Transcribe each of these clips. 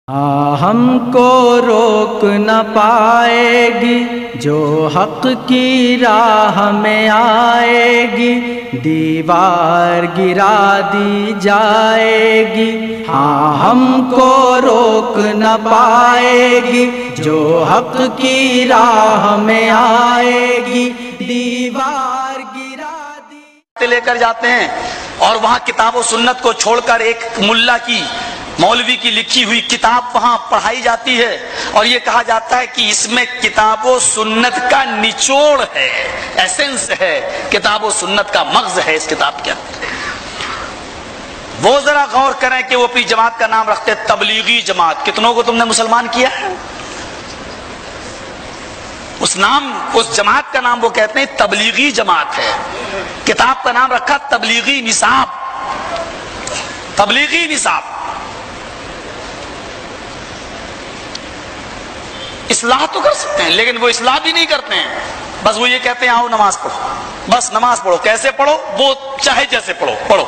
ہم کو روک نہ پائے گی جو حق کی راہ میں آئے گی، دیوار گرا دی جائے گی۔ ہم کو روک نہ پائے گی جو حق کی راہ میں آئے گی، دیوار گرا دی۔ لے کر جاتے ہیں اور وہاں کتاب و سنت کو چھوڑ کر ایک ملا کی، مولوی کی لکھی ہوئی کتاب وہاں پڑھائی جاتی ہے، اور یہ کہا جاتا ہے کہ اس میں کتاب و سنت کا نچوڑ ہے، ایسنس ہے، کتاب و سنت کا مغز ہے اس کتاب کے اندر۔ وہ ذرا غور کریں کہ وہ اپنی جماعت کا نام رکھتے تبلیغی جماعت۔ کتنوں کو تم نے مسلمان کیا ہے؟ اس جماعت کا نام وہ کہتے ہیں تبلیغی جماعت ہے، کتاب کا نام رکھا تبلیغی نصاب۔ تبلیغی نصاب اصلاح تو کر سکتے ہیں، لیکن وہ اصلاح بھی نہیں کرتے ہیں، بس وہ یہ کہتے ہیں آؤ نماز پڑھو، بس نماز پڑھو، کیسے پڑھو؟ وہ چاہے جیسے پڑھو۔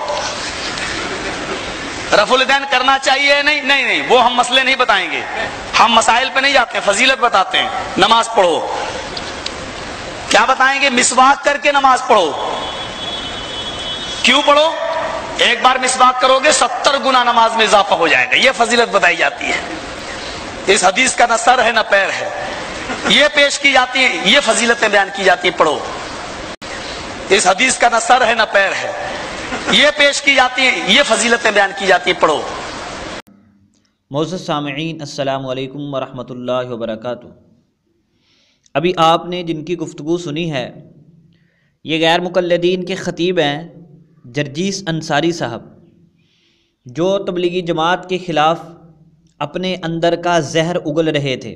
رفع الیدین کرنا چاہیے؟ نہیں، وہ ہم مسئلے نہیں بتائیں گے، ہم مسائل پہ نہیں جاتے ہیں، فضیلت بتاتے ہیں۔ نماز پڑھو، کیا بتائیں گے؟ مسواک کر کے نماز پڑھو۔ کیوں پڑھو؟ ایک بار مسواک کرو گے 70 گنا نماز میں اضافہ ہو جائے گا، یہ فضیلت بتائی جاتی ہے۔ اس حدیث کا نہ سر ہے نہ پیر ہے، یہ پیش کی جاتی ہے، یہ فضیلتیں بیان کی جاتی ہیں، پڑھو۔ اس حدیث کا نہ سر ہے نہ پیر ہے، یہ پیش کی جاتی ہے، یہ فضیلتیں بیان کی جاتی ہیں، پڑھو۔ معزز سامعین، السلام علیکم ورحمۃ اللہ وبرکاتہ۔ ابھی آپ نے جن کی گفتگو سنی ہے یہ غیر مقلدین کے خطیب ہیں جرجیس انصاری صاحب، جو تبلیغی جماعت کے خلاف اپنے اندر کا زہر اگل رہے تھے۔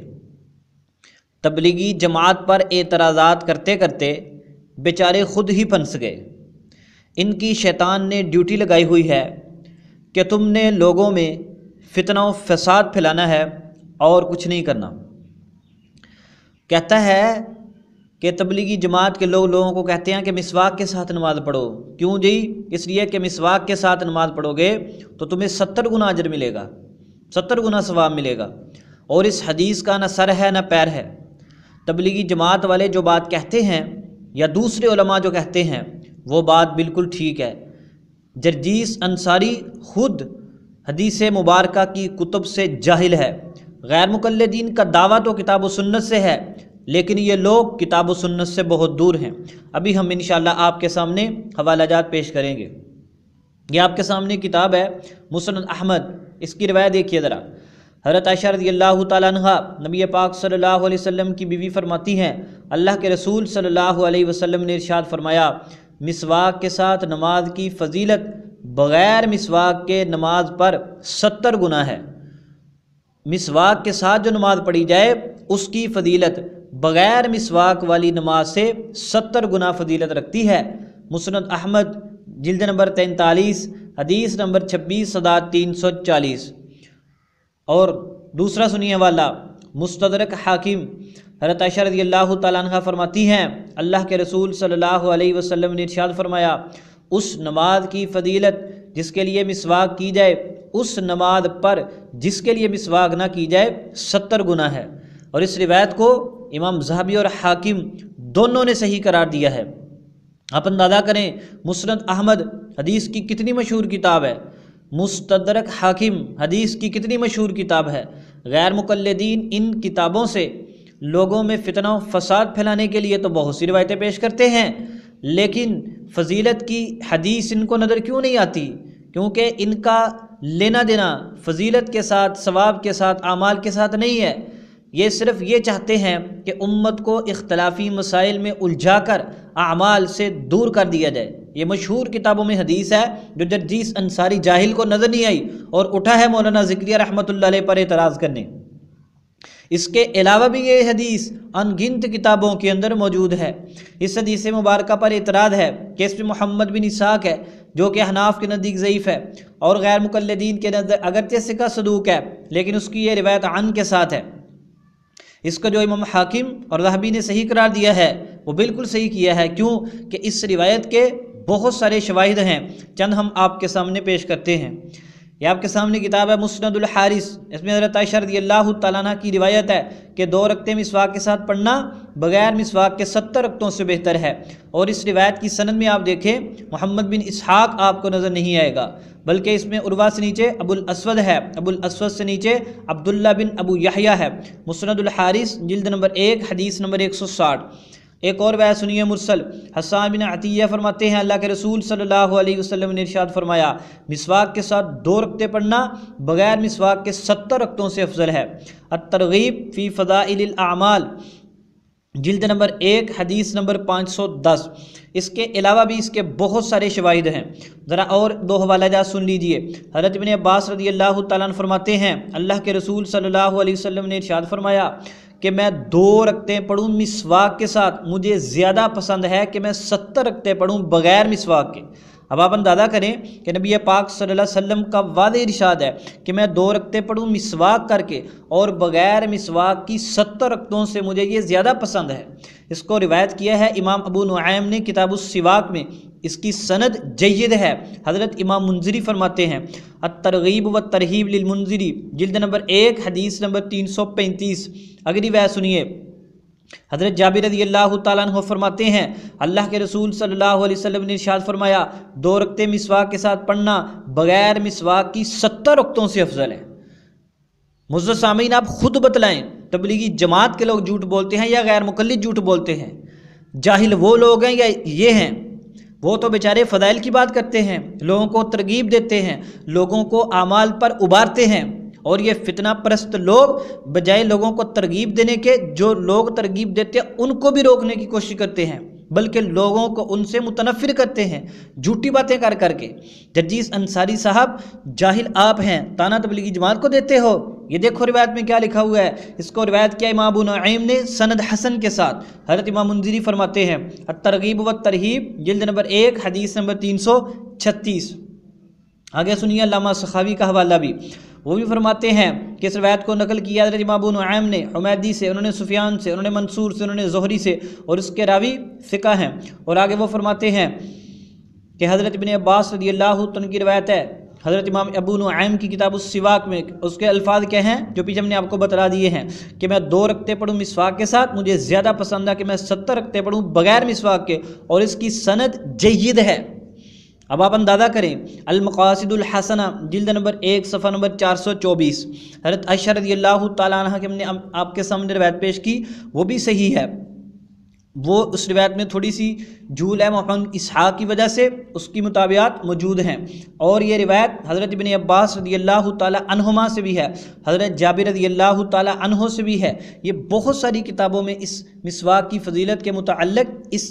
تبلیغی جماعت پر اعتراضات کرتے کرتے بیچارے خود ہی پھنس گئے۔ ان کی شیطان نے ڈیوٹی لگائی ہوئی ہے کہ تم نے لوگوں میں فتنہ و فساد پھیلانا ہے اور کچھ نہیں کرنا۔ کہتا ہے کہ تبلیغی جماعت کے لوگوں کو کہتے ہیں کہ مسواک کے ساتھ نماز پڑھو۔ کیوں جی؟ اس لیے کہ مسواک کے ساتھ نماز پڑھو گے تو تمہیں 70 گنا اجر ملے گا، 70 گنا ثواب ملے گا، اور اس حدیث کا نہ سر ہے نہ پیر ہے۔ تبلیغی جماعت والے جو بات کہتے ہیں یا دوسرے علماء جو کہتے ہیں وہ بات بالکل ٹھیک ہے۔ جرجیس انصاری خود حدیث مبارکہ کی کتب سے جاہل ہے۔ غیر مقلدین کا دعویٰ تو کتاب و سنت سے ہے، لیکن یہ لوگ کتاب و سنت سے بہت دور ہیں۔ ابھی ہم انشاءاللہ آپ کے سامنے حوالہ جات پیش کریں گے۔ یہ آپ کے سامنے کتاب ہے مسند احمد، اس کی روایت دیکھیے ذرا۔ حضرت عائشہ رضی اللہ تعالیٰ عنہ نبی پاک صلی اللہ علیہ وسلم کی بیوی فرماتی ہیں، اللہ کے رسول صلی اللہ علیہ وسلم نے ارشاد فرمایا، مسواک کے ساتھ نماز کی فضیلت بغیر مسواک کے نماز پر 70 گنا ہے۔ مسواک کے ساتھ جو نماز پڑھی جائے اس کی فضیلت بغیر مسواک والی نماز سے 70 گنا فضیلت رکھتی ہے۔ مسند احمد جلد نمبر 43 حدیث نمبر 26,340۔ اور دوسرا سنیے والا مستدرک حاکم، حضرت عائشہ رضی اللہ تعالیٰ عنہ فرماتی ہیں، اللہ کے رسول صلی اللہ علیہ وسلم نے ارشاد فرمایا، اس نماز کی فضیلت جس کے لیے مسواک کی جائے اس نماز پر جس کے لیے مسواک نہ کی جائے 70 گنا ہے۔ اور اس روایت کو امام ذہبی اور حاکم دونوں نے صحیح قرار دیا ہے۔ آپ اندازہ کریں مسند احمد حدیث کی کتنی مشہور کتاب ہے، مستدرک حاکم حدیث کی کتنی مشہور کتاب ہے۔ غیر مقلدین ان کتابوں سے لوگوں میں فتنہ و فساد پھیلانے کے لیے تو بہت سی روایتیں پیش کرتے ہیں، لیکن فضیلت کی حدیث ان کو نظر کیوں نہیں آتی؟ کیونکہ ان کا لینا دینا فضیلت کے ساتھ، ثواب کے ساتھ، اعمال کے ساتھ نہیں ہے۔ یہ صرف یہ چاہتے ہیں کہ امت کو اختلافی مسائل میں الجھا کر اعمال سے دور کر دیا جائے۔ یہ مشہور کتابوں میں حدیث ہے جو جرجیس انصاری جاہل کو نظر نہیں آئی اور اٹھا ہے مولانا ذکریہ رحمۃ اللہ علیہ پر اعتراض کرنے۔ اس کے علاوہ بھی یہ حدیث ان گنت کتابوں کے اندر موجود ہے۔ اس حدیث مبارکہ پر اعتراض ہے کہ اس میں محمد بن اسحاق ہے جو کہ احناف کے نزدیک ضعیف ہے، اور غیر مقلدین کے نزدیک اگرچہ ثقہ صدوق ہے لیکن اس کی یہ روایت عن کے ساتھ ہے۔ اس کا جو امام حاکم اور ذہبی نے صحیح قرار دیا ہے وہ بالکل صحیح کیا ہے۔ کیوں کہ اس روایت کے بہت سارے شواہد ہیں، چند ہم آپ کے سامنے پیش کرتے ہیں۔ یہ آپ کے سامنے کتاب ہے مسند الحارث، اس میں حضرت عائشہ رضی اللہ تعالیٰ عنہ کی روایت ہے کہ 2 رکعتیں مسواک کے ساتھ پڑھنا بغیر مسواک کے 70 رکعتوں سے بہتر ہے۔ اور اس روایت کی سند میں آپ دیکھیں محمد بن اسحاق آپ کو نظر نہیں آئے گا، بلکہ اس میں عروہ سے نیچے ابو الاسود ہے، ابو الاسود سے نیچے عبداللہ بن ابو یحییٰ ہے۔ مسند الحارث جلد نمبر 1 حدیث نمبر 160۔ ایک اور روایت سنیے مرسل، حسان بن عطیہ فرماتے ہیں اللہ کے رسول صلی اللہ علیہ وسلم نے ارشاد فرمایا مسواک کے ساتھ 2 رکعتیں پڑھنا بغیر مسواک کے 70 رکعتوں سے افضل ہے۔ الترغیب فی فضائل الاعمال جلد نمبر 1 حدیث نمبر 510۔ اس کے علاوہ بھی اس کے بہت سارے شواہد ہیں، ذرا اور 2 حوالہ جات سن لیجئے۔ حضرت ابن عباس رضی اللہ تعالیٰ عنہ فرماتے ہیں اللہ کے رسول صلی اللہ علیہ وسلم نے ارشاد فرمایا کہ میں 2 رکعتیں پڑھوں مسواک کے ساتھ، مجھے زیادہ پسند ہے کہ میں 70 رکعتیں پڑھوں بغیر مسواک کے۔ اب آپ اندازہ کریں کہ نبی پاک صلی اللہ علیہ وسلم کا واضح ارشاد ہے کہ میں 2 رکعتیں پڑھوں مسواک کر کے اور بغیر مسواک کی 70 رکعتوں سے مجھے یہ زیادہ پسند ہے۔ اس کو روایت کیا ہے امام ابو نعیم نے کتاب السواک میں، اس کی سند جید ہے۔ حضرت امام منذری فرماتے ہیں الترغیب والترہیب للمنذری جلد نمبر 1 حدیث نمبر 335۔ اگلی روایت سنیے، حضرت جابر رضی اللہ تعالیٰ عنہ فرماتے ہیں اللہ کے رسول صلی اللہ علیہ وسلم نے ارشاد فرمایا 2 رکعتیں مسواک کے ساتھ پڑھنا بغیر مسواک کی 70 رکعتوں سے افضل ہے۔ معزز سامعین آپ خود بتلائیں تبلیغی جماعت کے لوگ جھوٹ بولتے ہیں یا غیر مقلد جھوٹ بولتے ہیں؟ جاہل وہ لوگ ہیں یا یہ ہیں؟ وہ تو بیچارے فضائل کی بات کرتے ہیں، لوگوں کو ترغیب دیتے ہیں، لوگوں کو اعمال پر ابھارتے ہیں، اور یہ فتنہ پرست لوگ بجائے لوگوں کو ترغیب دینے کے، جو لوگ ترغیب دیتے ہیں ان کو بھی روکنے کی کوشش کرتے ہیں، بلکہ لوگوں کو ان سے متنفر کرتے ہیں جھوٹی باتیں کر کر کے۔ جرجیس انصاری صاحب جاہل آپ ہیں، تانا تبلیغی جماعت کو دیتے ہو؟ یہ دیکھو روایت میں کیا لکھا ہوا ہے، اس کو روایت کیا امام ابو نعیم نے سند حسن کے ساتھ۔ حضرت امام منذری فرماتے ہیں الترغیب والترہیب جلد نمبر 1 حدیث نمبر 336۔ آگے سنیے علامہ سخاوی کا حوالہ بھی، وہ بھی فرماتے ہیں کہ اس روایت کو نقل کیا حضرت امام ابو نعیم نے حمیدی سے، انہوں نے سفیان سے، انہوں نے منصور سے، انہوں نے زہری سے، اور اس کے راوی ثقہ ہیں۔ اور آگے وہ فرماتے ہیں کہ حضرت ابن عباس رضی اللہ عنہ کی روایت ہے حضرت امام ابو نعیم کی کتاب السواک میں، اس کے الفاظ کیا ہیں جو پیچھے ہم نے آپ کو بتلا دیے ہیں کہ میں 2 رکعتیں پڑھوں مسواک کے ساتھ، مجھے زیادہ پسند ہے کہ میں 70 رکعتیں پڑھوں بغیر مسواک کے، اور اس کی سند جید ہے۔ اب آپ اندازہ کریں المقاصد الحسنہ جلد نمبر 1 صفحہ نمبر 424، حضرت عائشہ رضی اللہ تعالیٰ عنہ کی ہم نے آپ کے سامنے روایت پیش کی، وہ بھی صحیح ہے۔ وہ اس روایت میں تھوڑی سی جھول ہے محمد اسحاق کی وجہ سے، اس کی مطابعات موجود ہیں، اور یہ روایت حضرت ابن عباس رضی اللہ تعالیٰ عنہما سے بھی ہے، حضرت جابر رضی اللہ تعالیٰ عنہ سے بھی ہے۔ یہ بہت ساری کتابوں میں اس مسواک کی فضیلت کے متعلق اس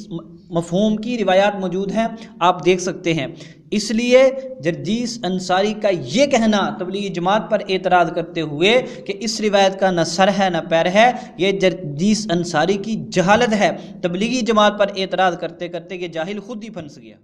مفہوم کی روایات موجود ہیں، آپ دیکھ سکتے ہیں۔ اس لیے جرجیس انصاری کا یہ کہنا تبلیغی جماعت پر اعتراض کرتے ہوئے کہ اس روایت کا نہ سر ہے نہ پیر ہے، یہ جرجیس انصاری کی جہالت ہے۔ تبلیغی جماعت پر اعتراض کرتے کرتے یہ جاہل خود ہی پھنس گیا۔